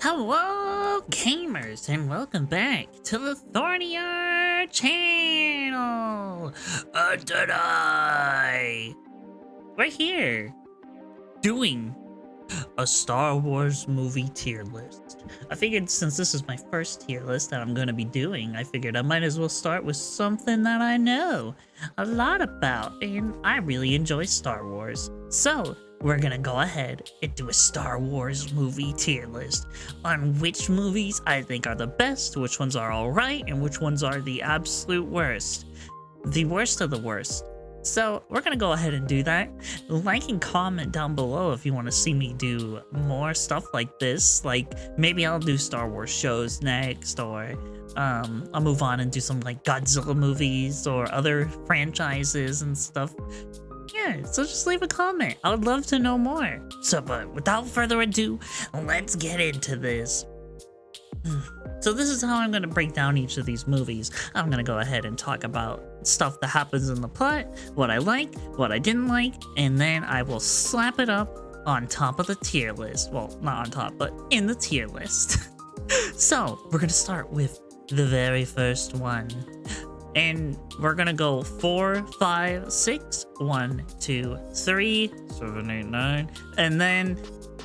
Hello, gamers, and welcome back to the Thornier channel. Today, we're here doing a Star Wars movie tier list. I figured since this is my first tier list that I'm going to be doing, I figured I might as well start with something that I know a lot about, and I really enjoy Star Wars. So, we're gonna go ahead and do a Star Wars movie tier list on which movies I think are the best, which ones are alright, and which ones are the absolute worst. The worst of the worst. So we're gonna go ahead and do that. Like and comment down below if you want to see me do more stuff like this. Like maybe I'll do Star Wars shows next, or I'll move on and do some like Godzilla movies or other franchises and stuff. Yeah, so just leave a comment. I would love to know more. So, but without further ado, let's get into this. So this is how I'm going to break down each of these movies. I'm going to go ahead and talk about stuff that happens in the plot, what I like, what I didn't like, and then I will slap it up on top of the tier list. Well, not on top, but in the tier list. So, we're going to start with the very first one. And we're gonna go 4, 5, 6, 1, 2, 3, 7, 8, 9, and then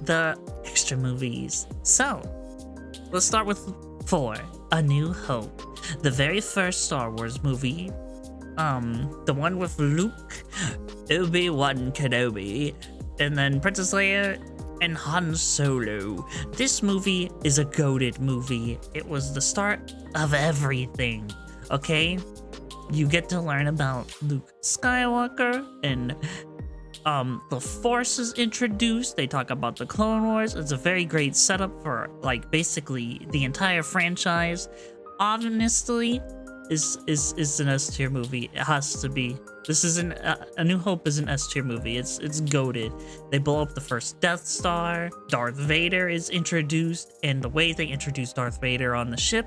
the extra movies. So, let's start with 4, A New Hope. The very first Star Wars movie, the one with Luke, Obi-Wan Kenobi, and then Princess Leia and Han Solo. This movie is a goated movie. It was the start of everything. Okay, you get to learn about Luke Skywalker, and the Force is introduced. They talk about the Clone Wars. It's a very great setup for like basically the entire franchise. Honestly, is an S tier movie. It has to be. This isn't A New Hope is an S tier movie. It's goated. They blow up the first Death Star. Darth Vader is introduced, and the way they introduce Darth Vader on the ship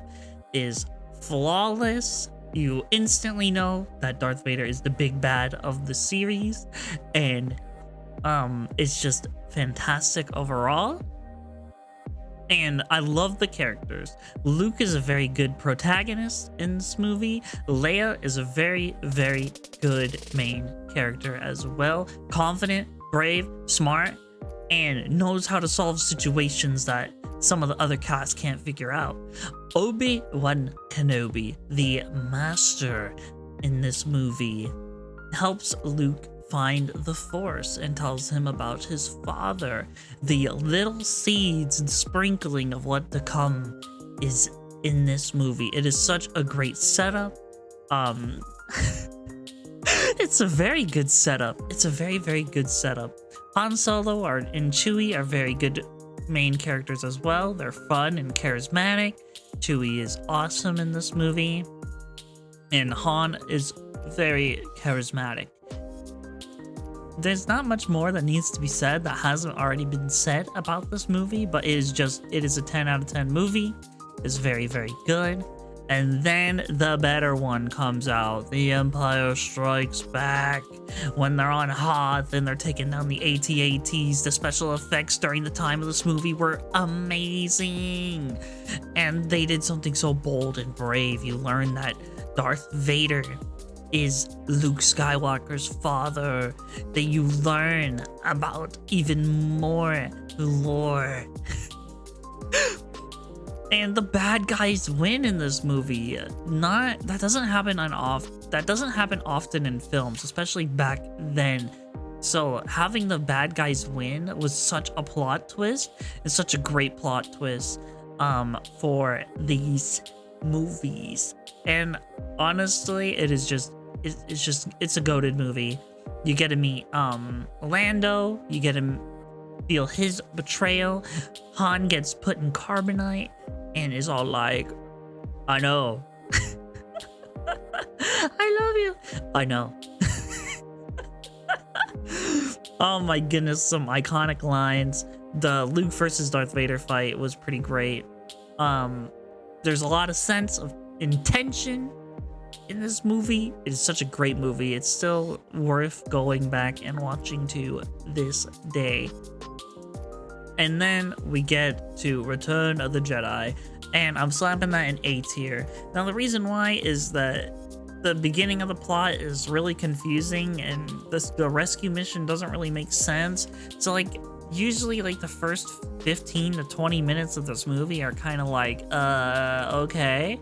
is flawless. You instantly know that Darth Vader is the big bad of the series, and it's just fantastic overall. And I love the characters. Luke is a very good protagonist in this movie. Leia is a very, very good main character as well. Confident, brave, smart, and knows how to solve situations that some of the other cast can't figure out. Obi-Wan Kenobi, the master in this movie, helps Luke find the Force and tells him about his father. The little seeds and sprinkling of what to come is in this movie. It is such a great setup. It's a very good setup. It's a very, very good setup. Han Solo and Chewie are very good main characters as well. They're fun and charismatic. Chewie is awesome in this movie, and Han is very charismatic. There's not much more that needs to be said that hasn't already been said about this movie, but it is a 10 out of 10 movie. It's very, very good. And then the better one comes out, The Empire Strikes Back, when they're on Hoth and they're taking down the AT-ATs. The special effects during the time of this movie were amazing. And they did something so bold and brave. You learn that Darth Vader is Luke Skywalker's father. That you learn about even more lore. And the bad guys win in this movie. That doesn't happen often in films, especially back then. So having the bad guys win was such a plot twist. It's such a great plot twist for these movies. And honestly, it's a goated movie. You get to meet Lando. You get to feel his betrayal. Han gets put in carbonite and is all like, I know. I love you. I know. Oh my goodness, some iconic lines. The Luke versus Darth Vader fight was pretty great. There's a lot of sense of intention in this movie. It is such a great movie. It's still worth going back and watching to this day. And then we get to Return of the Jedi, and I'm slapping that in A tier. Now the reason why is that the beginning of the plot is really confusing, and the rescue mission doesn't really make sense. So like usually like the first 15 to 20 minutes of this movie are kind of like okay,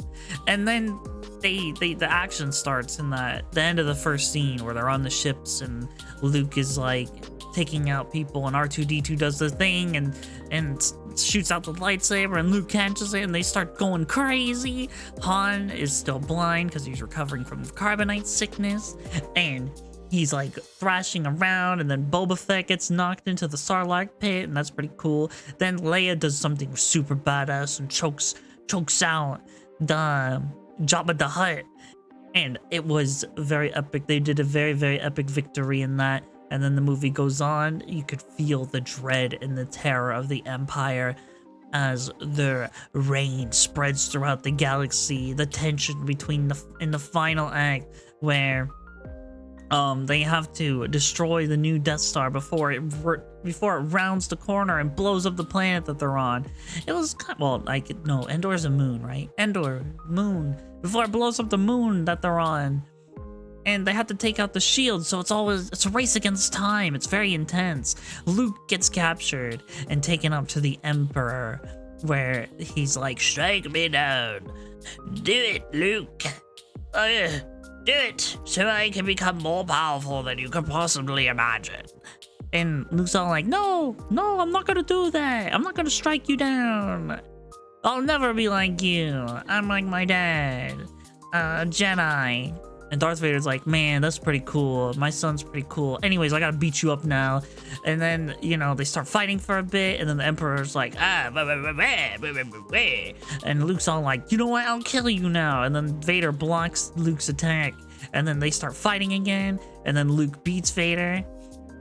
and then the action starts in the end of the first scene where they're on the ships and Luke is like taking out people and R2-D2 does the thing and shoots out the lightsaber and Luke catches it and they start going crazy. Han is still blind because he's recovering from carbonite sickness and he's like thrashing around, and then Boba Fett gets knocked into the Sarlacc pit, and that's pretty cool. Then Leia does something super badass and chokes out the Jabba the Hutt, and it was very epic. They did a very, very epic victory in that. And then the movie goes on. You could feel the dread and the terror of the Empire as their reign spreads throughout the galaxy. The tension between in the final act where they have to destroy the new Death Star before it rounds the corner and blows up the planet that they're on. It was Endor's a moon, right? Endor, moon. Before it blows up the moon that they're on. And they have to take out the shield, so it's a race against time. It's very intense. Luke gets captured and taken up to the Emperor, where he's like, strike me down. Do it, Luke. Do it, so I can become more powerful than you could possibly imagine. And Luke's all like, no, I'm not gonna do that. I'm not gonna strike you down. I'll never be like you. I'm like my dad, a Jedi. And Darth Vader's like, man, that's pretty cool. My son's pretty cool. Anyways, I gotta beat you up now. And then, they start fighting for a bit. And then the Emperor's like, and Luke's all like, you know what? I'll kill you now. And then Vader blocks Luke's attack. And then they start fighting again. And then Luke beats Vader.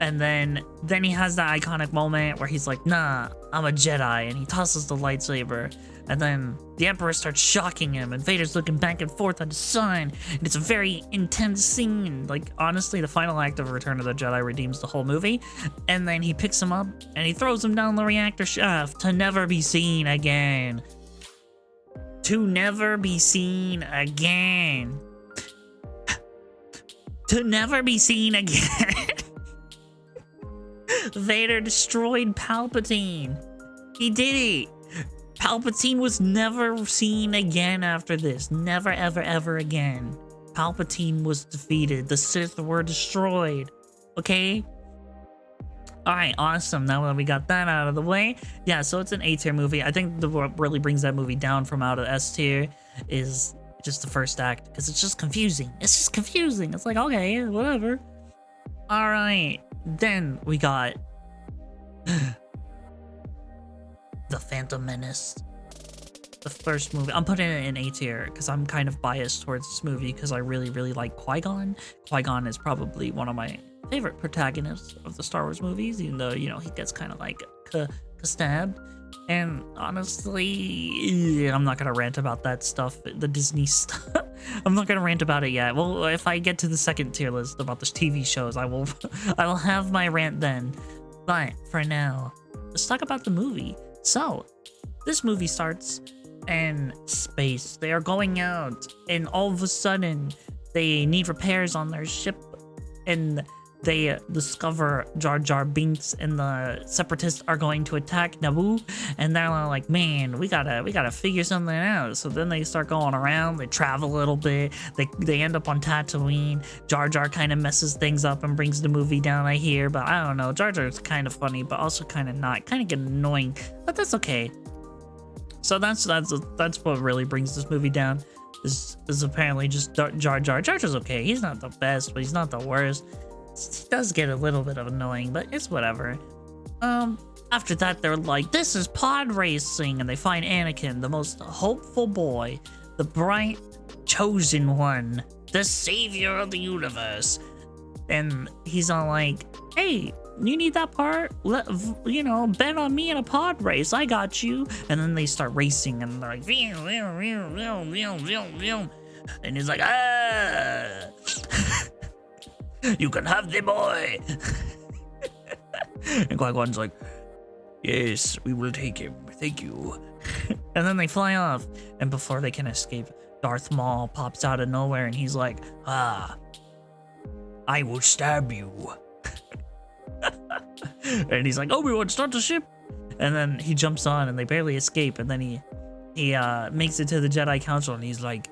And then he has that iconic moment where he's like, nah, I'm a Jedi. And he tosses the lightsaber. And then the Emperor starts shocking him, and Vader's looking back and forth at his son. And it's a very intense scene. Like, honestly, the final act of Return of the Jedi redeems the whole movie. And then he picks him up, and he throws him down the reactor shaft to never be seen again. To never be seen again. To never be seen again. Vader destroyed Palpatine. He did it. Palpatine was never seen again after this. Never, ever, ever again. Palpatine was defeated. The Sith were destroyed. Okay? Alright, awesome. Now that we got that out of the way. Yeah, so it's an A tier movie. I think what really brings that movie down from out of S tier is just the first act. Because it's just confusing. It's like, okay, whatever. Alright. Then we got The Phantom Menace. The first movie. I'm putting it in A tier because I'm kind of biased towards this movie because I really, really like Qui-Gon. Qui-Gon is probably one of my favorite protagonists of the Star Wars movies, even though, he gets kind of like stabbed. And honestly, I'm not gonna rant about that stuff, the Disney stuff. I'm not gonna rant about it yet. Well, if I get to the second tier list about the TV shows, I will have my rant then. But for now, let's talk about the movie. So, this movie starts in space. They are going out, and all of a sudden, they need repairs on their ship, and they discover Jar Jar Binks and the Separatists are going to attack Naboo, and they're like, man, we gotta figure something out. So then they start going around, they travel a little bit, they end up on Tatooine. Jar Jar kind of messes things up and brings the movie down, I hear, but I don't know. Jar Jar's kind of funny, but also kind of not, kind of getting annoying, but that's okay. So that's what really brings this movie down. Is apparently just Jar Jar. Jar Jar's okay. He's not the best, but he's not the worst. It does get a little bit of annoying, but it's whatever. After that, they're like, this is pod racing, and they find Anakin, the most hopeful boy, the bright chosen one, the savior of the universe. And he's all like, hey, you need that part? Bet on me in a pod race. I got you. And then they start racing, and they're like, and he's like, ah. You can have the boy. And Qui-Gon's like, Yes, we will take him. Thank you. And then they fly off, and before they can escape, Darth Maul pops out of nowhere, and he's like, "Ah, I will stab you." And he's like, "Obi-Wan, start the ship." And then he jumps on, and they barely escape. And then he makes it to the Jedi Council, and he's like,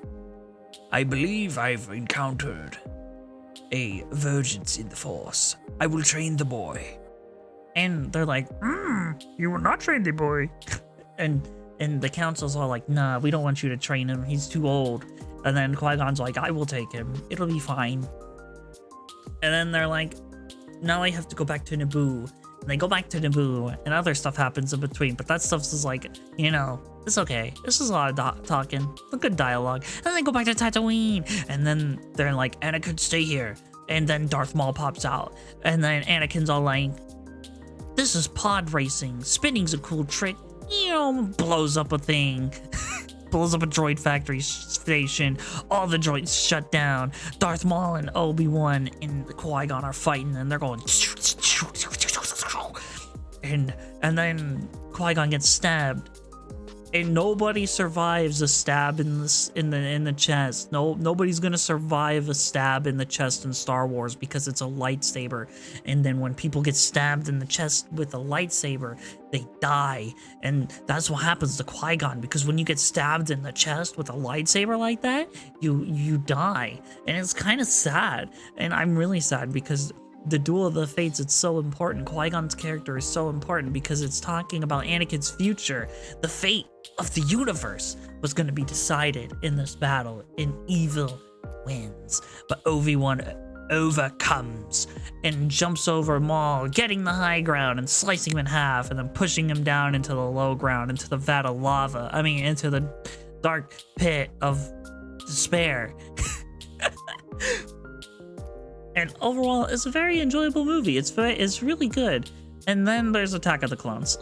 "I believe I've encountered a vergence in the Force. I will train the boy." And they're like, "You will not train the boy." And the council's all like, "Nah, we don't want you to train him. He's too old." And then Qui-Gon's like, "I will take him. It'll be fine." And then they're like, "Now I have to go back to Naboo." And they go back to Naboo, and other stuff happens in between. But that stuff's just like, it's okay. This is a lot of talking. It's a good dialogue. And then they go back to Tatooine. And then they're like, "Anakin, stay here." And then Darth Maul pops out. And then Anakin's all like, "This is pod racing. Spinning's a cool trick." Blows up a thing. Blows up a droid factory station. All the droids shut down. Darth Maul and Obi-Wan and Qui-Gon are fighting, and they're going. And then Qui-Gon gets stabbed. And nobody survives a stab in the chest. Nobody's gonna survive a stab in the chest in Star Wars because it's a lightsaber. And then when people get stabbed in the chest with a lightsaber, they die. And that's what happens to Qui-Gon, because when you get stabbed in the chest with a lightsaber like that, you die. And it's kind of sad. And I'm really sad because the Duel of the Fates, it's so important. Qui-Gon's character is so important because it's talking about Anakin's future. The fate of the universe was going to be decided in this battle, and evil wins. But Obi-Wan overcomes and jumps over Maul, getting the high ground and slicing him in half, and then pushing him down into the low ground, into the vat of lava. Into the dark pit of despair. And overall, it's a very enjoyable movie. It's really good. And then there's Attack of the Clones.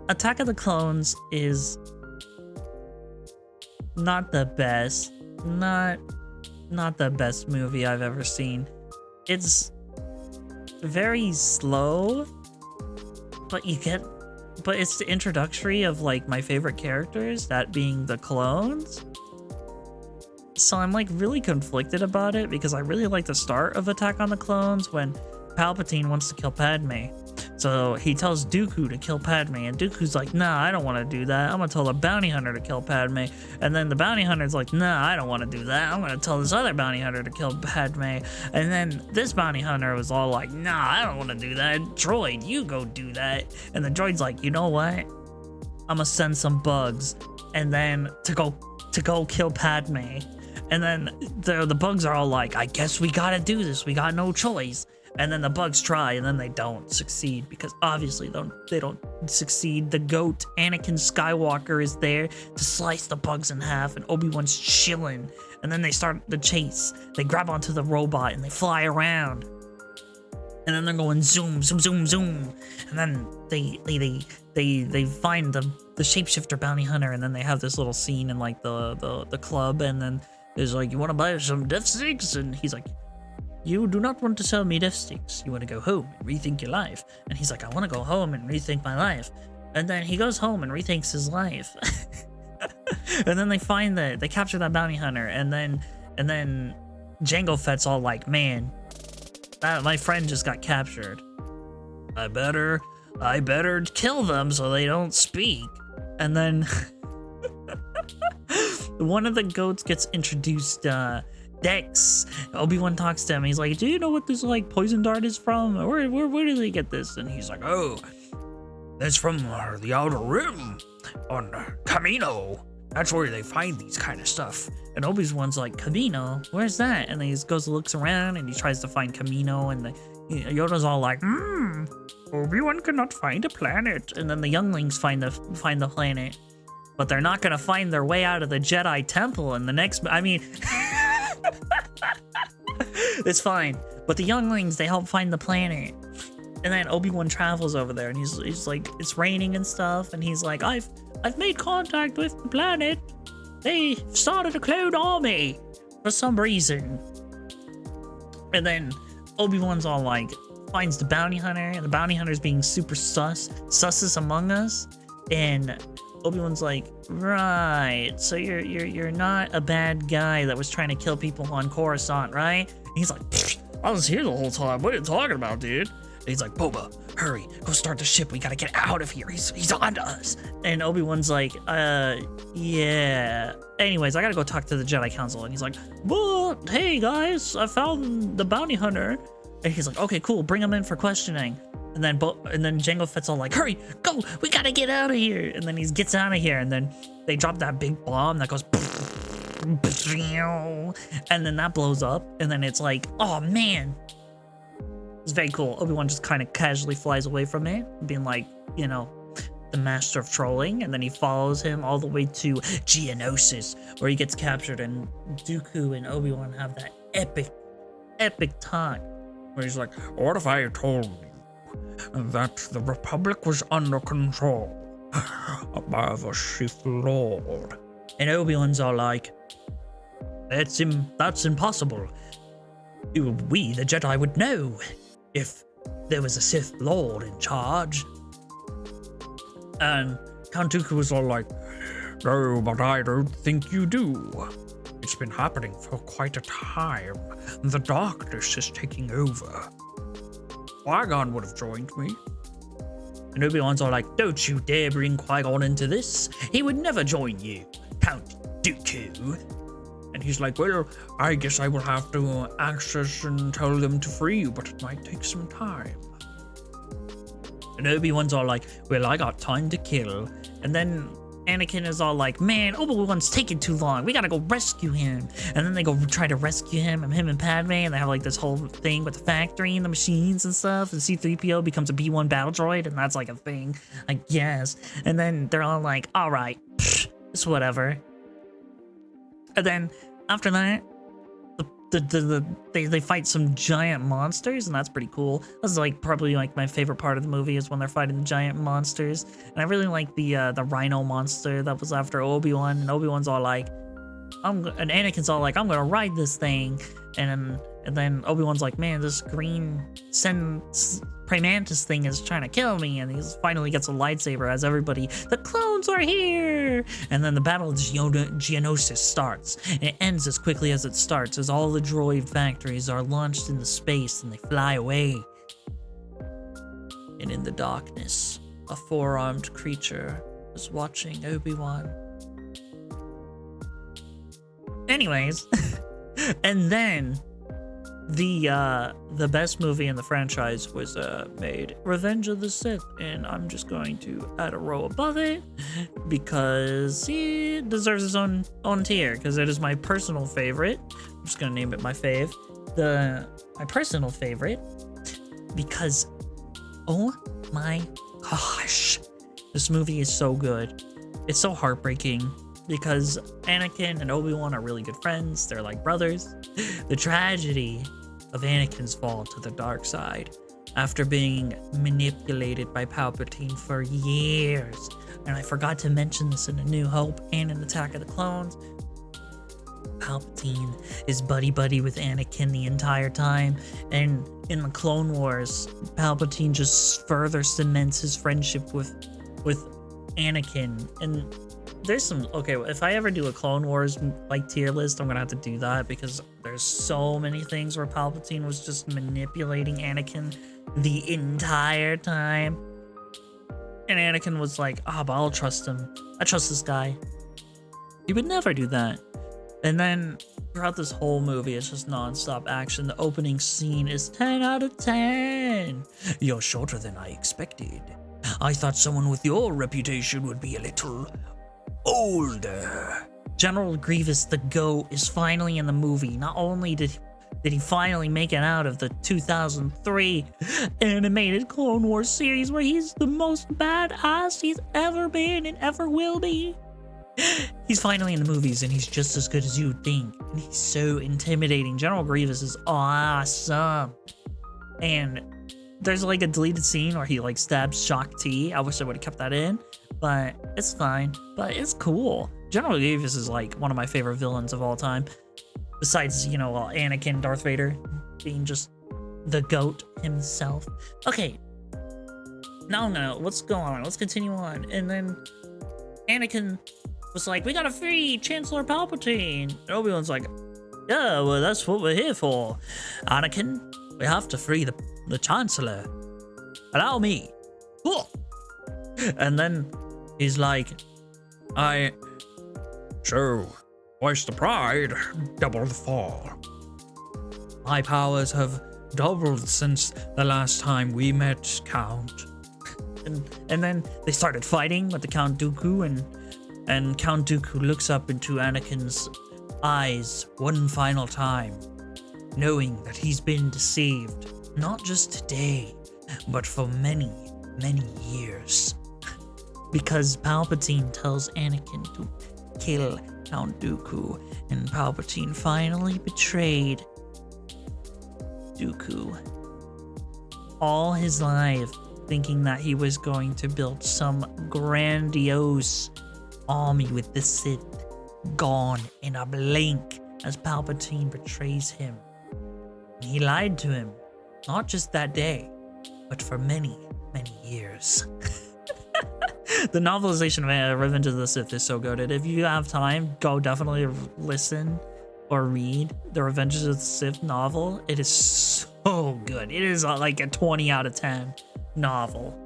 Attack of the Clones is not the best. Not the best movie I've ever seen. It's very slow, but it's the introductory of like my favorite characters, that being the clones. So I'm like really conflicted about it because I really like the start of Attack on the Clones when Palpatine wants to kill Padme. So he tells Dooku to kill Padme, and Dooku's like, "Nah, I don't want to do that. I'm gonna tell the bounty hunter to kill Padme." And then the bounty hunter's like, "Nah, I don't want to do that. I'm gonna tell this other bounty hunter to kill Padme." And then this bounty hunter was all like, "Nah, I don't want to do that. Droid, you go do that." And the droid's like, "You know what? I'm gonna send some bugs, and then to go kill Padme." And then the bugs are all like, "I guess we gotta do this. We got no choice." And then the bugs try, and then they don't succeed because obviously they don't succeed. The goat, Anakin Skywalker, is there to slice the bugs in half, and Obi-Wan's chilling. And then they start the chase. They grab onto the robot and they fly around. And then they're going zoom, zoom, zoom, zoom. And then they find the shapeshifter bounty hunter, and then they have this little scene in like the club, and then there's like, "You want to buy some death sticks?" And he's like, "You do not want to sell me death sticks. You want to go home and rethink your life." And he's like, "I want to go home and rethink my life." And then he goes home and rethinks his life. And then they capture that bounty hunter, and then Jango Fett's all like, "Man, my friend just got captured. I better kill them so they don't speak." And then one of the goats gets introduced, Dex. Obi-Wan talks to him. He's like, "Do you know what this like poison dart is from? Where do they get this?" And he's like, "Oh, that's from the Outer Rim on Camino. That's where they find these kind of stuff." And Obi-Wan's like, "Camino? Where's that?" And then he goes and looks around, and he tries to find Camino, and Yoda's all like, "Obi-Wan cannot find a planet." And then the younglings find the planet, but they're not gonna find their way out of the Jedi Temple in the next. It's fine. But the younglings, they help find the planet. And then Obi-Wan travels over there, and he's like, it's raining and stuff, and he's like, I've made contact with the planet. They started a clone army for some reason. And then Obi-Wan's all like, finds the bounty hunter, and the bounty hunter's being super sussest among us, and Obi-Wan's like, right, so you're not a bad guy that was trying to kill people on Coruscant, right? And he's like, I was here the whole time. What are you talking about, dude? And he's like, Boba, hurry, go start the ship. We gotta get out of here. He's on to us. And Obi-Wan's like, yeah. Anyways, I gotta go talk to the Jedi Council. And he's like, well, hey guys, I found the bounty hunter. And he's like, okay, cool, bring him in for questioning. And then Jango Fett's all like, hurry, go, we gotta get out of here. And then he gets out of here, and then they drop that big bomb that goes, and then that blows up, and then it's like, oh man. It's very cool. Obi-Wan just kind of casually flies away from it, being like, you know, the master of trolling, and then he follows him all the way to Geonosis, where he gets captured, and Dooku and Obi-Wan have that epic talk, where he's like, what if I told you that the Republic was under control by the Sith Lord? And Obi-Wan's all like, that's impossible. We, the Jedi, would know if there was a Sith Lord in charge. And Count Dooku was all like, no, but I don't think you do. It's been happening for quite a time. The darkness is taking over. Qui-Gon would have joined me. And Obi-Wan's all like, don't you dare bring Qui-Gon into this. He would never join you, Count Dooku. And he's like, well, I guess I will have to access and tell them to free you, but it might take some time. And Obi-Wan's all like, well, I got time to kill. And then Anakin is all like, man, Obi-Wan's taking too long. We gotta go rescue him. And then they go try to rescue him and Padme, and they have like this whole thing with the factory and the machines and stuff. And C-3PO becomes a B-1 battle droid, and that's like a thing, I guess. And then they're all like, all right, it's whatever. And then after that, they fight some giant monsters, and that's pretty cool. That's like probably like my favorite part of the movie is when they're fighting the giant monsters. And I really like the rhino monster that was after Obi-Wan, and Obi-Wan's all like, and Anakin's all like, I'm gonna ride this thing, and then Obi-Wan's like, man, this green praying mantis thing is trying to kill me, and he finally gets a lightsaber as everybody, the clones are here! And then the Battle of Geonosis starts, and it ends as quickly as it starts, as all the droid factories are launched into space and they fly away. And in the darkness, a four-armed creature is watching Obi-Wan. Anyways, and then the best movie in the franchise was made, Revenge of the Sith, and I'm just going to add a row above it because it deserves its own tier, because it is my personal favorite. I'm just gonna name it my fave. My personal favorite, because oh my gosh, this movie is so good. It's so heartbreaking, because Anakin and Obi-Wan are really good friends. They're like brothers. The tragedy of Anakin's fall to the dark side after being manipulated by Palpatine for years. And I forgot to mention this in A New Hope and in Attack of the Clones. Palpatine is buddy-buddy with Anakin the entire time. And in the Clone Wars, Palpatine just further cements his friendship with Anakin. And there's some, okay, if I ever do a Clone Wars like tier list, I'm gonna have to do that, because there's so many things where Palpatine was just manipulating Anakin the entire time. And Anakin was like, but I'll trust him. I trust this guy. He would never do that. And then throughout this whole movie, it's just non-stop action. The opening scene is 10 out of 10. You're shorter than I expected. I thought someone with your reputation would be a little older. General Grievous the GOAT is finally in the movie. Not only did he finally make it out of the 2003 animated Clone Wars series, where he's the most badass he's ever been and ever will be. He's finally in the movies, and he's just as good as you would think. And he's so intimidating. General Grievous is awesome. And there's like a deleted scene where he like stabs Shaak Ti. I wish I would have kept that in, but it's fine. But it's cool. General Grievous is like one of my favorite villains of all time. Besides, you know, Anakin, Darth Vader being just the goat himself. Okay, no, let's go on. Let's continue on. And then Anakin was like, we gotta free Chancellor Palpatine. And Obi-Wan's like, yeah, well, that's what we're here for. Anakin, we have to free the Chancellor. Allow me. Cool. And then he's like, so, twice the pride, double the fall. My powers have doubled since the last time we met, Count. And then they started fighting with the Count Dooku, and Count Dooku looks up into Anakin's eyes one final time, knowing that he's been deceived, not just today, but for many, many years. Because Palpatine tells Anakin to kill Count Dooku, and Palpatine finally betrayed Dooku. All his life, thinking that he was going to build some grandiose army with the Sith, gone in a blink as Palpatine betrays him. And he lied to him, not just that day, but for many, many years. The novelization of Revenge of the Sith is so good. And if you have time, go definitely listen or read the Revenge of the Sith novel. It is so good. It is like a 20 out of 10 novel.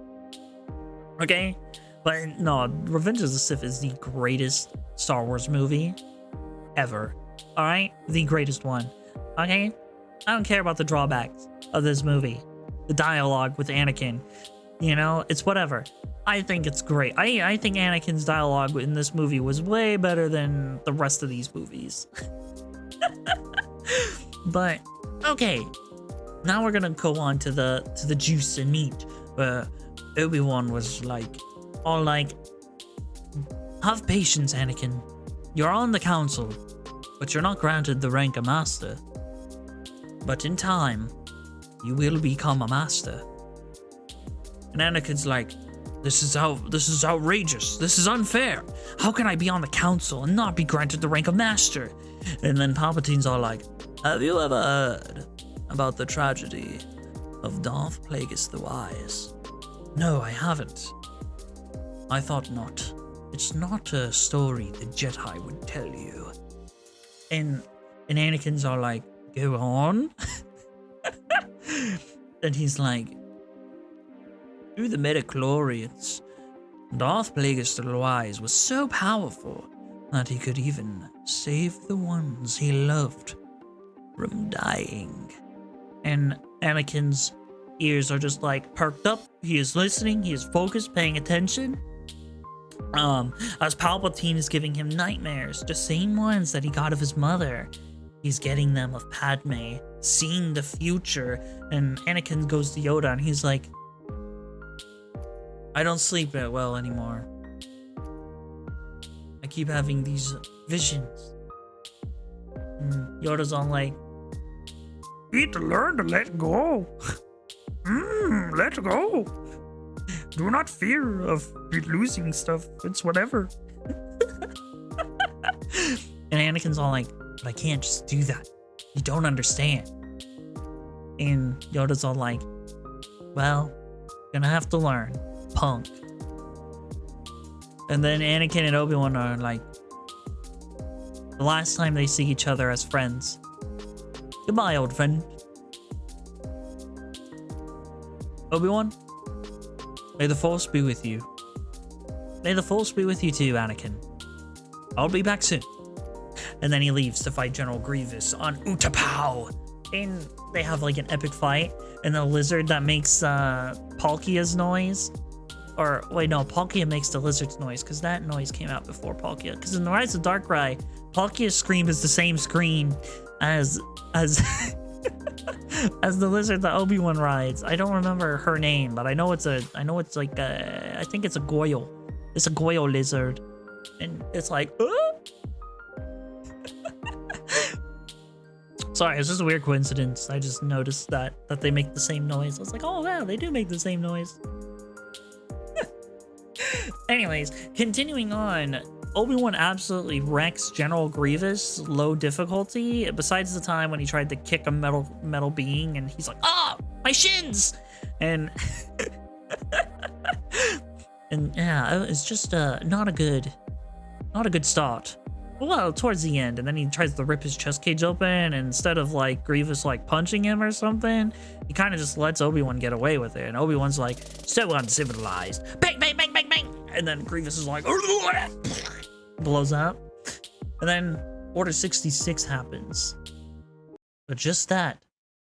Okay? But no, Revenge of the Sith is the greatest Star Wars movie ever. Alright? The greatest one. Okay? I don't care about the drawbacks of this movie. The dialogue with Anakin. You know, it's whatever. I think it's great. I think Anakin's dialogue in this movie was way better than the rest of these movies. But okay, now we're gonna go on to the juice and meat, where Obi-Wan was like, all like, have patience, Anakin. You're on the council, but you're not granted the rank of master. But in time, you will become a master. And Anakin's like, this is outrageous. This is unfair. How can I be on the council and not be granted the rank of master? And then Palpatine's all like, have you ever heard about the tragedy of Darth Plagueis the Wise? No, I haven't. I thought not. It's not a story the Jedi would tell you. And Anakin's all like, go on. And he's like, through the midichlorians, Darth Plagueis the Wise was so powerful that he could even save the ones he loved from dying. And Anakin's ears are just like perked up. He is listening, he is focused, paying attention. As Palpatine is giving him nightmares, the same ones that he got of his mother. He's getting them of Padme, seeing the future. And Anakin goes to Yoda and he's like, I don't sleep that well anymore. I keep having these visions. And Yoda's all like, you need to learn to let go. Let go. Do not fear of losing stuff. It's whatever. And Anakin's all like, but I can't just do that. You don't understand. And Yoda's all like, well, gonna have to learn, punk. And then Anakin and Obi-Wan are like, the last time they see each other as friends. Goodbye, old friend. Obi-Wan, may the Force be with you. May the Force be with you too, Anakin. I'll be back soon. And then he leaves to fight General Grievous on Utapau. And they have like an epic fight. And the lizard that makes Palkia's noise. Or wait, no, Palkia makes the lizard's noise, because that noise came out before Palkia. Because in The Rise of Darkrai, Palkia's scream is the same scream as as the lizard that Obi-Wan rides. I don't remember her name, but I know it's like I think it's a Goyle. It's a Goyle lizard. And it's like, Sorry, it's just a weird coincidence. I just noticed that they make the same noise. I was like, oh wow, they do make the same noise. Anyways, continuing on, Obi-Wan absolutely wrecks General Grievous, low difficulty, besides the time when he tried to kick a metal being and he's like, ah! my shins, and and yeah, it's just not a good start. Well, towards the end, and then he tries to rip his chest cage open, and instead of like Grievous like punching him or something, he kind of just lets Obi-Wan get away with it, and Obi-Wan's like, so uncivilized, bang bang bang bang bang, and then Grievous is like blows up, and then Order 66 happens. But just that.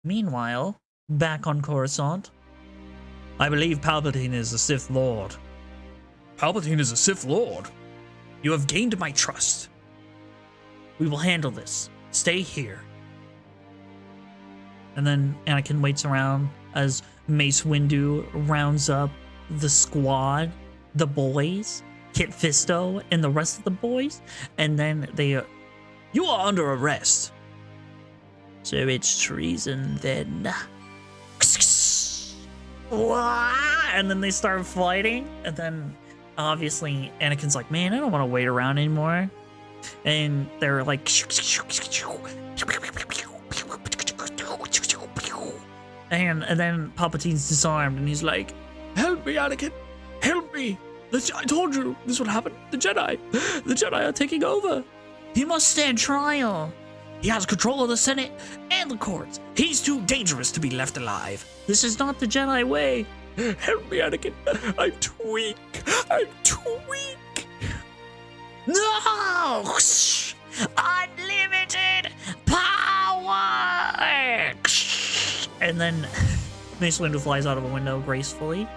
Meanwhile, back on Coruscant, I believe Palpatine is the Sith Lord. Palpatine is a Sith Lord? You have gained my trust. We will handle this. Stay here. And then Anakin waits around as Mace Windu rounds up the squad, the boys, Kit Fisto, and the rest of the boys. And then they you are under arrest. So it's treason then. And then they start fighting. And then obviously Anakin's like, man, I don't want to wait around anymore. And they're like, and then Palpatine's disarmed, and he's like, help me, Anakin, help me. I told you this would happen. The Jedi are taking over. He must stand trial. He has control of the Senate and the courts. He's too dangerous to be left alive. This is not the Jedi way. Help me, Anakin. I'm too weak. No! Unlimited power! And then Mace Windu flies out of a window gracefully.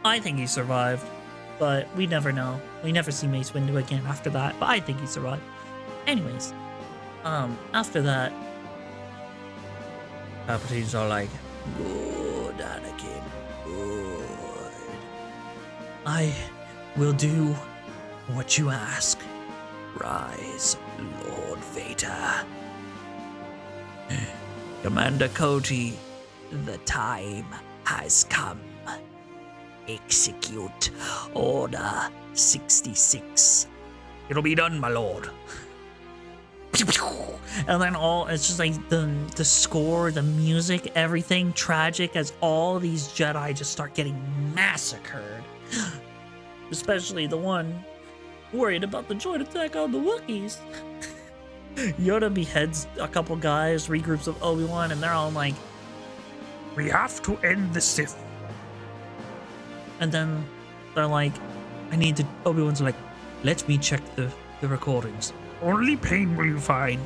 I think he survived, but we never know. We never see Mace Windu again after that, but I think he survived. Anyways, after that, Palpatine's all like, good, Anakin, good. I will do what you ask. Rise, Lord Vader. Commander Cody, the time has come. Execute Order 66. It'll be done, my lord. And then it's just like the score, the music, everything tragic as all these Jedi just start getting massacred. Especially the one worried about the joint attack on the Wookiees. Yoda beheads a couple guys, regroups with Obi-Wan, and they're all like, we have to end the Sith. And then they're like, Obi-Wan's like, let me check the recordings. Only pain will you find.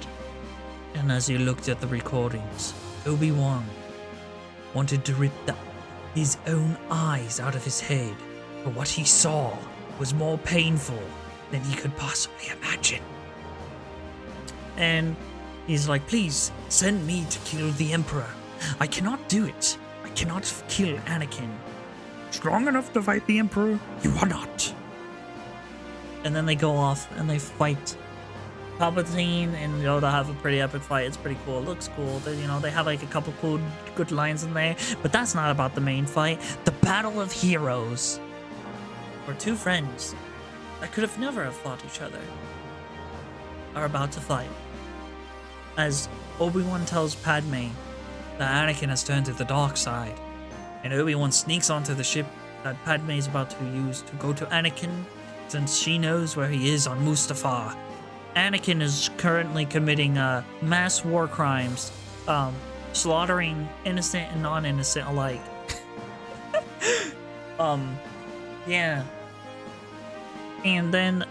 And as he looked at the recordings, Obi-Wan wanted to rip his own eyes out of his head, but what he saw was more painful than he could possibly imagine. And he's like, please send me to kill the Emperor. I cannot do it. I cannot kill Anakin. Strong enough to fight the Emperor? You are not. And then they go off and they fight. Palpatine and Yoda have a pretty epic fight. It's pretty cool. It looks cool. They have like a couple cool, good lines in there. But that's not about the main fight. The Battle of Heroes. Where two friends that could have never have fought each other are about to fight. As Obi-Wan tells Padme that Anakin has turned to the dark side, and Obi-Wan sneaks onto the ship that Padme is about to use to go to Anakin, since she knows where he is on Mustafar. Anakin is currently committing mass war crimes, slaughtering innocent and non-innocent alike. Yeah. And then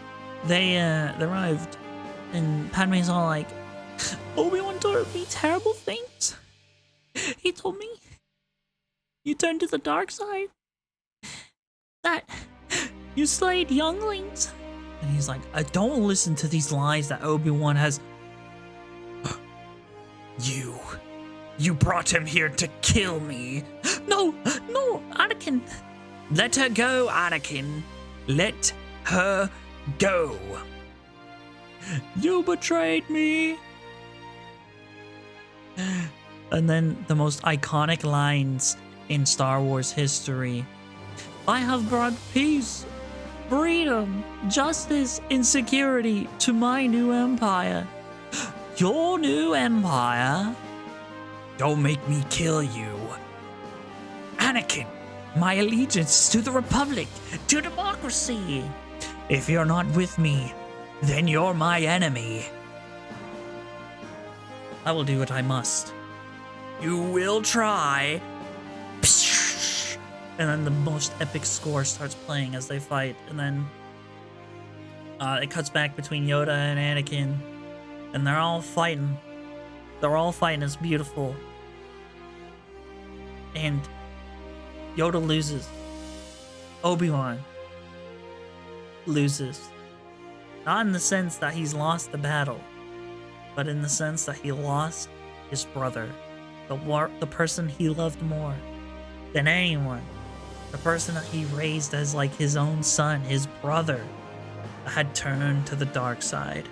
they arrived, and Padme's all like, Obi-Wan told me terrible things. He told me you turned to the dark side, that you slayed younglings. And he's like, I don't listen to these lies that Obi-Wan has. You brought him here to kill me. No, Anakin. Let her go, Anakin. Let her go. You betrayed me. And then the most iconic lines in Star Wars history. I have brought peace, freedom, justice, and security to my new empire. Your new empire? Don't make me kill you. Anakin, my allegiance is to the Republic, to democracy. If you're not with me, then you're my enemy. I will do what I must. You will try. And then the most epic score starts playing as they fight, and then it cuts back between Yoda and Anakin, and they're all fighting. They're all fighting. It's beautiful. And Yoda loses. Obi-Wan loses. Not in the sense that he's lost the battle, but in the sense that he lost his brother, the person he loved more than anyone, the person that he raised as like his own son, his brother, had turned to the dark side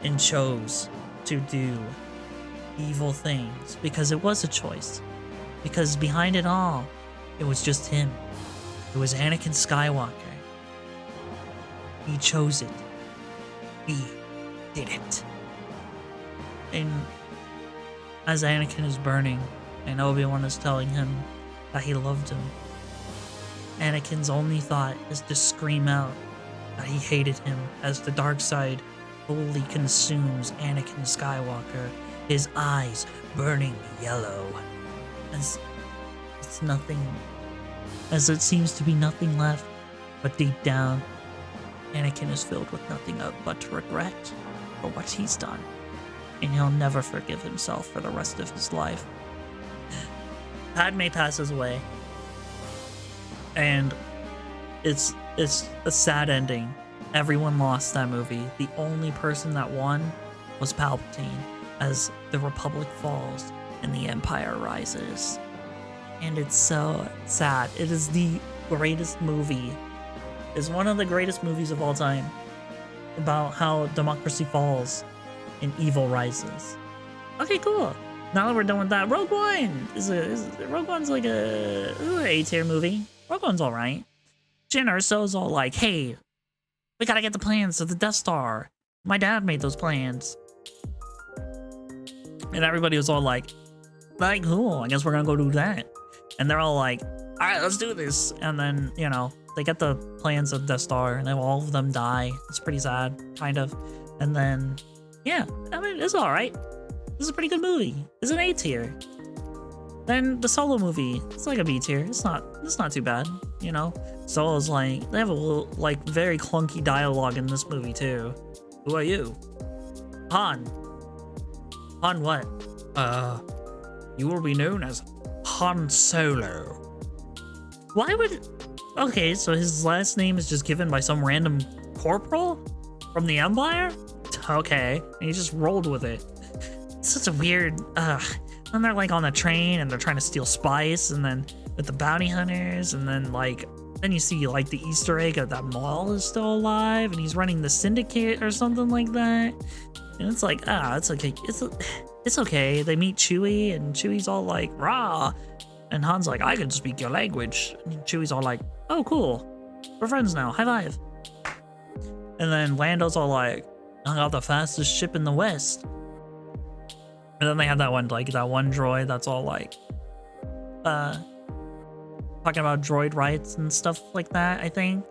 and chose to do evil things because it was a choice. Because behind it all, it was just him. It was Anakin Skywalker. He chose it. He did it. And as Anakin is burning and Obi-Wan is telling him that he loved him, Anakin's only thought is to scream out that he hated him as the dark side fully consumes Anakin Skywalker, his eyes burning yellow. As it's nothing, as it seems to be nothing left, but deep down, Anakin is filled with nothing but regret for what he's done, and he'll never forgive himself for the rest of his life. Padme passes away, and it's a sad ending. Everyone lost that movie. The only person that won was Palpatine, as the Republic falls and the Empire rises. And it's so sad. It is the greatest movie. It's one of the greatest movies of all time about how democracy falls and evil rises. Okay, cool. Now that we're done with that, Rogue One Rogue One's like a A-tier movie. Rogue One's all right. Jyn Erso's all like, "Hey, we gotta get the plans of the Death Star. My dad made those plans." And everybody was all like, cool, I guess we're gonna go do that. And they're all like, all right, let's do this. And then, you know, they get the plans of Death Star, and then all of them die. It's pretty sad, kind of. And then, yeah, I mean, it's all right. This is a pretty good movie. It's an A tier. Then the Solo movie, it's like a B tier. It's not too bad, you know. Solo's like, they have a little, like, very clunky dialogue in this movie too. Who are you? Han. Han what? You will be known as Han Solo. Why would... Okay, so his last name is just given by some random corporal from the Empire? Okay, and he just rolled with it. It's such a weird... And they're like on the train and they're trying to steal spice, and then with the bounty hunters, and then like... Then you see like the Easter egg of that Maul is still alive and he's running the syndicate or something like that. And it's like, it's okay. It's okay. They meet Chewie, and Chewie's all like, rah. And Han's like, I can speak your language. And Chewie's all like, oh, cool. We're friends now. High five. And then Lando's all like, I got the fastest ship in the West. And then they have that one droid that's all like, talking about droid rights and stuff like that, I think.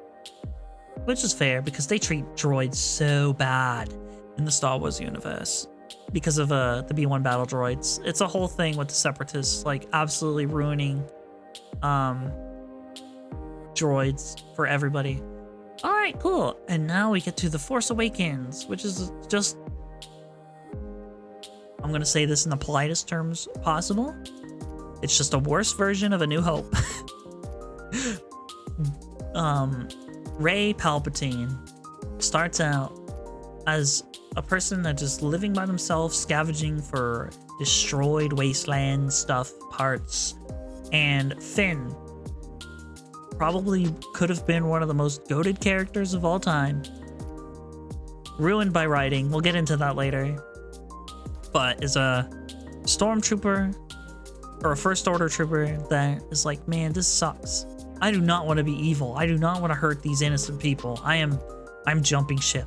Which is fair, because they treat droids so bad in the Star Wars universe because of the B-1 battle droids. It's a whole thing with the Separatists, like, absolutely ruining droids for everybody. Alright, cool. And now we get to The Force Awakens, which is just... I'm gonna say this in the politest terms possible. It's just a worse version of A New Hope. Rey Palpatine starts out as a person that's just living by themselves, scavenging for destroyed wasteland stuff, parts, and Finn probably could have been one of the most goated characters of all time. Ruined by writing, we'll get into that later, but is a stormtrooper or a First Order trooper that is like, man, this sucks. I do not want to be evil. I do not want to hurt these innocent people. I'm jumping ship.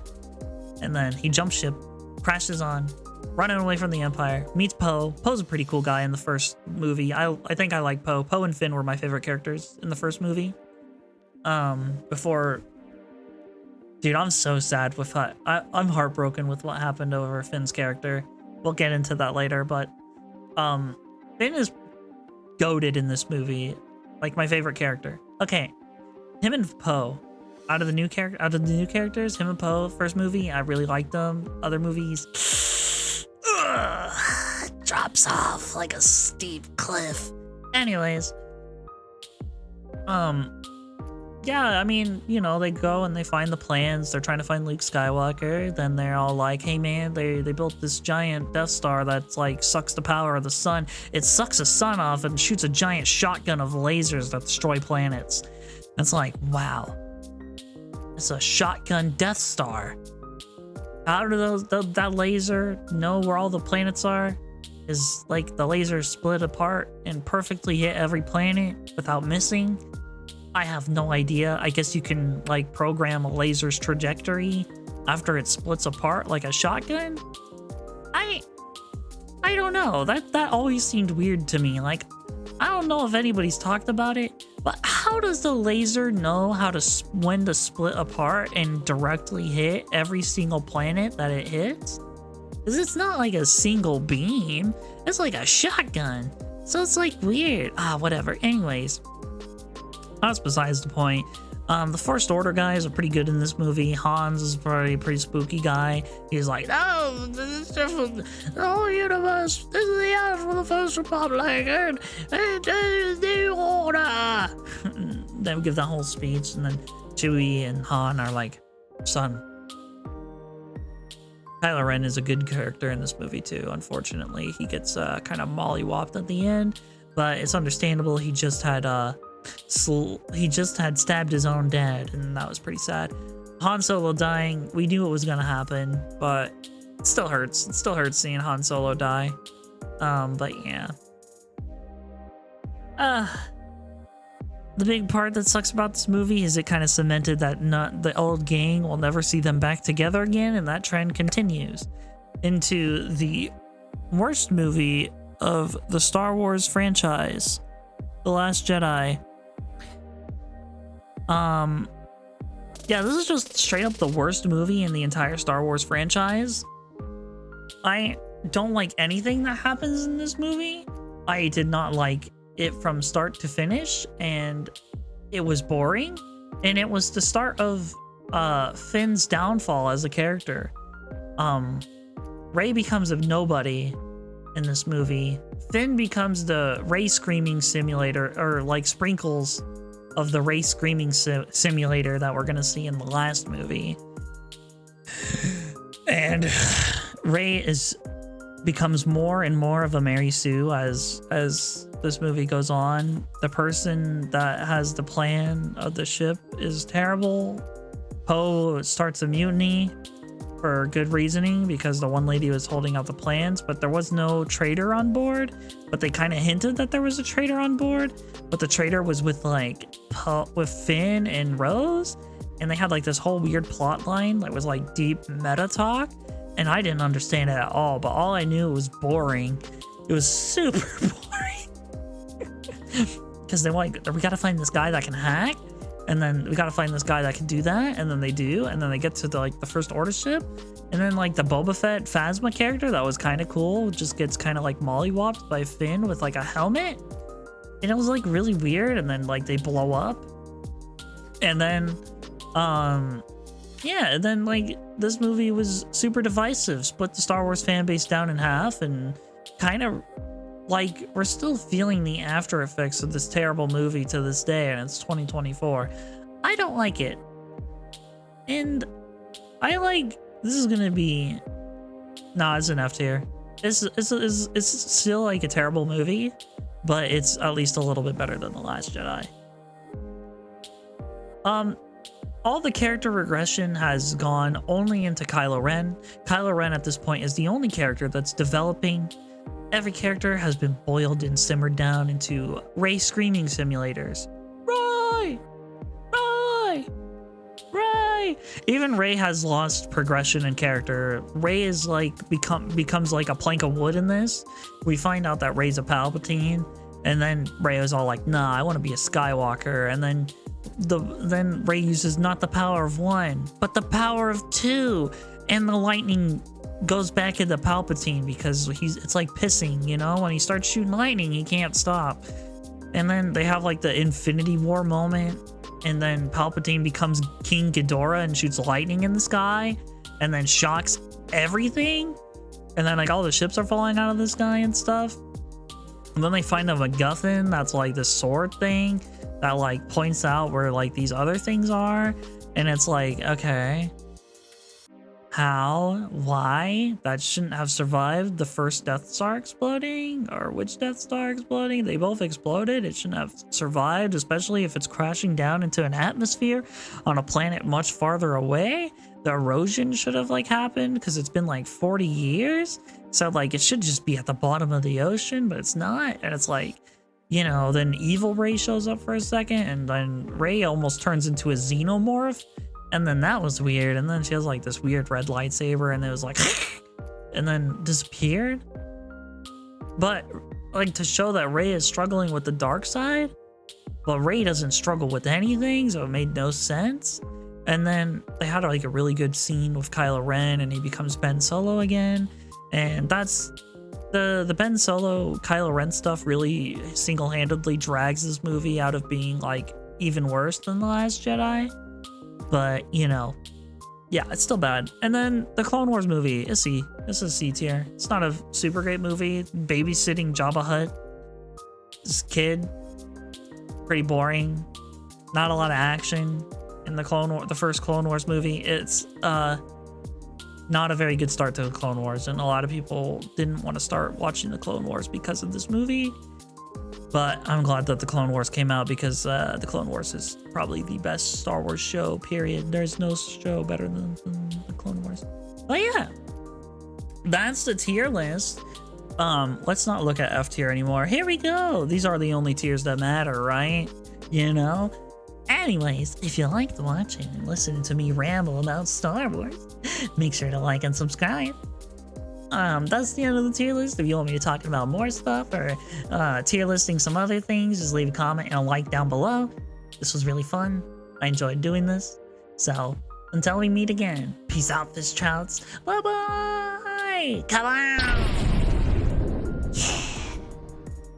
And then he jumps ship, crashes on running away from the Empire, meets Poe. Poe's a pretty cool guy in the first movie. I think I like Poe. Poe and Finn were my favorite characters in the first movie. Before... Dude, I'm so sad with that. I'm heartbroken with what happened over Finn's character. We'll get into that later, but Finn is goated in this movie. Like, my favorite character. Okay, him and Poe. Out of the new characters, him and Poe, first movie, I really liked them. Other movies, drops off like a steep cliff. Anyways, yeah, I mean, you know, they go and they find the plans. They're trying to find Luke Skywalker. Then they're all like, hey man, they built this giant Death Star that's like sucks the power of the sun. It sucks the sun off and shoots a giant shotgun of lasers that destroy planets. It's like, wow. It's a shotgun Death Star. How do that laser know where all the planets are? Is like the laser split apart and perfectly hit every planet without missing? I have no idea. I guess you can like program a laser's trajectory after it splits apart like a shotgun? I don't know. That always seemed weird to me. Like, I don't know if anybody's talked about it, but how does the laser know when to split apart and directly hit every single planet that it hits? Because it's not like a single beam. It's like a shotgun. So it's like weird. Whatever. Anyways, that's besides the point. The First Order guys are pretty good in this movie. Hans is a pretty spooky guy. He's like, no, this is different. The whole universe, this is the end for the First Republic, and the New Order. They would give that whole speech, and then Chewie and Han are like, son. Kylo Ren is a good character in this movie too. Unfortunately, he gets kind of mollywopped at the end, but it's understandable. He just had stabbed his own dad, and that was pretty sad. Han Solo dying, we knew it was gonna happen, but it still hurts. It still hurts seeing Han Solo die. But yeah. The big part that sucks about this movie is it kind of cemented that the old gang will never see them back together again, and that trend continues into the worst movie of the Star Wars franchise, The Last Jedi. Yeah, this is just straight up the worst movie in the entire Star Wars franchise. I don't like anything that happens in this movie. I did not like it from start to finish, and it was boring, and it was the start of Finn's downfall as a character. Rey becomes a nobody in this movie. Finn becomes the Rey screaming simulator, or like sprinkles of the Rey screaming simulator that we're gonna see in the last movie. And Rey becomes more and more of a Mary Sue as this movie goes on. The person that has the plan of the ship is terrible. Poe starts a mutiny for good reasoning because the one lady was holding out the plans, but there was no traitor on board. But they kind of hinted that there was a traitor on board, but the traitor was with with Finn and Rose, and they had like this whole weird plot line that was like deep meta talk, and I didn't understand it at all. But all I knew was boring. It was super boring because they're like, we gotta find this guy that can hack, and then we gotta find this guy that can do that, and then they do, and then they get to the First Order ship, and then like the Boba Fett Phasma character that was kind of cool just gets kind of like mollywopped by Finn with like a helmet, and it was like really weird, and then like they blow up, and then yeah, and then like this movie was super divisive, split the Star Wars fan base down in half, and kind of like we're still feeling the after effects of this terrible movie to this day, and it's 2024. I don't like it, and this is gonna be it's an F tier. It's still like a terrible movie, but it's at least a little bit better than The Last Jedi. All the character regression has gone only into Kylo Ren. Kylo Ren at this point is the only character that's developing. Every character has been boiled and simmered down into Rey screaming simulators. Rey! Rey! Rey! Even Rey has lost progression in character. Rey is like becomes like a plank of wood in this. We find out that Rey's a Palpatine, and then Rey is all like, nah, I want to be a Skywalker. And then Rey uses not the power of one, but the power of two, and the lightning goes back into Palpatine because it's like pissing, you know? When he starts shooting lightning, he can't stop. And then they have like the Infinity War moment, and then Palpatine becomes King Ghidorah and shoots lightning in the sky, and then shocks everything. And then like all the ships are falling out of the sky and stuff. And then they find a MacGuffin that's like this sword thing that like points out where like these other things are. And it's like, okay, how? Why? That shouldn't have survived the first Death Star exploding? Or which Death Star exploding? They both exploded. It shouldn't have survived, especially if it's crashing down into an atmosphere on a planet much farther away. The erosion should have like happened because it's been like 40 years. So like it should just be at the bottom of the ocean, but it's not. And it's like, you know, then evil Rey shows up for a second, and then Rey almost turns into a xenomorph. And then that was weird. And then she has like this weird red lightsaber, and it was like, and then disappeared. But like to show that Rey is struggling with the dark side, but Rey doesn't struggle with anything, so it made no sense. And then they had like a really good scene with Kylo Ren, and he becomes Ben Solo again. And that's the Ben Solo Kylo Ren stuff really single-handedly drags this movie out of being like even worse than The Last Jedi. But, you know, yeah, it's still bad. And then the Clone Wars movie is C. This is C tier. It's not a super great movie. Babysitting Jabba Hutt. This kid. Pretty boring. Not a lot of action in the first Clone Wars movie. It's not a very good start to the Clone Wars, and a lot of people didn't want to start watching the Clone Wars because of this movie. But I'm glad that the Clone Wars came out, because the Clone Wars is probably the best Star Wars show, period. There's no show better than the Clone Wars. But yeah, that's the tier list. Let's not look at F tier anymore. Here we go. These are the only tiers that matter, right? You know? Anyways, if you liked watching and listening to me ramble about Star Wars, make sure to like and subscribe. That's the end of the tier list. If you want me to talk about more stuff or tier listing some other things, just leave a comment and a like down below. This was really fun. I enjoyed doing this. So, until we meet again, peace out, fish trouts. Bye-bye! Come on!